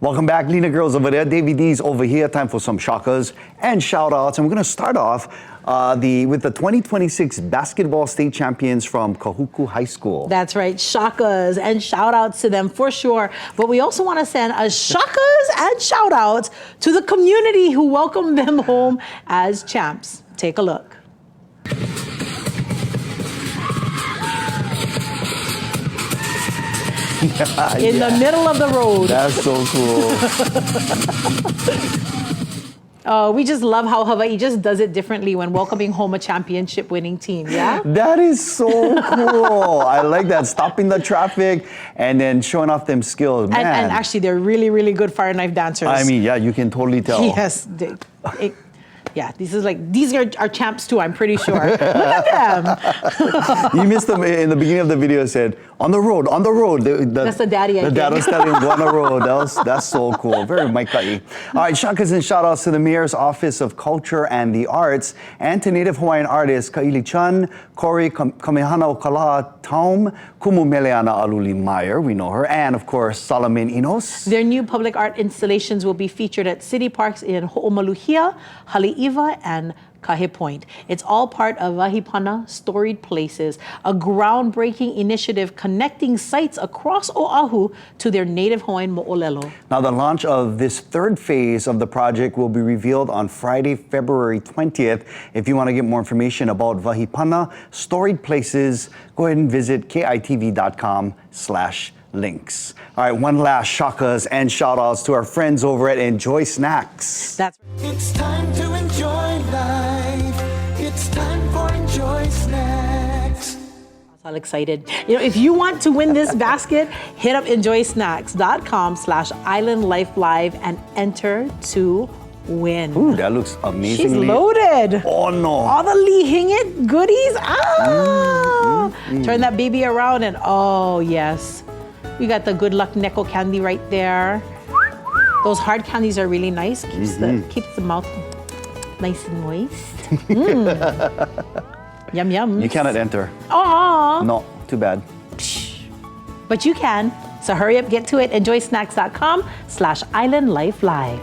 Welcome back, Lena girls over there, Davey D's over here. Time for some shockers and shout-outs. And we're going to start off with the 2026 basketball state champions from Kahuku High School. That's right, shockers and shout-outs to them for sure. But we also want to send a shockers and shout-outs to the community who welcomed them home as champs. Take a look. In the middle of the road. That's so cool. Oh, we just love how Hawaii just does it differently when welcoming home a championship winning team, yeah? That is so cool. I like that. Stopping the traffic and then showing off them skills. Man. And actually, they're really, really good fire knife dancers. I mean, yeah, you can totally tell. Yes. Yeah, these are our champs too, I'm pretty sure. Look at them. You missed them in the beginning of the video. It said, on the road, on the road. That's the daddy, I think. The dad was telling him, go on the road. That's so cool. Very Maikai. All right, shockers and shout outs to the Mayor's Office of Culture and the Arts and to Native Hawaiian artists Kaili Chun, Kori Kamehana Okala Taum, Kumu Meleana Aluli Meyer, we know her, and of course, Solomon Inos. Their new public art installations will be featured at city parks in Hoʻomaluhia, Haleʻiwa, and Kahe Point. It's all part of Wahi Pana, Storied Places, a groundbreaking initiative connecting sites across Oahu to their native Hawaiian mo'olelo. Now, the launch of this third phase of the project will be revealed on Friday, February 20th. If you want to get more information about Wahi Pana, Storied Places, go ahead and visit kitv.com/links. All right, one last shockers and shout outs to our friends over at Enjoy Snacks. That's It's time to enjoy life. It's time for Enjoy Snacks. all excited. You know, if you want to win this basket, hit up enjoysnacks.com/islandlifelive and enter to win. Ooh, that looks amazingly. She's loaded. Oh no. All the Lihingit goodies. Ah! Turn that baby around and oh yes. We got the good luck Neko candy right there. Those hard candies are really nice. Keeps the mouth nice and moist. Yum yum. You cannot enter. Aww. No, too bad. But you can. So hurry up, get to it. Enjoysnacks.com/islandlifelive.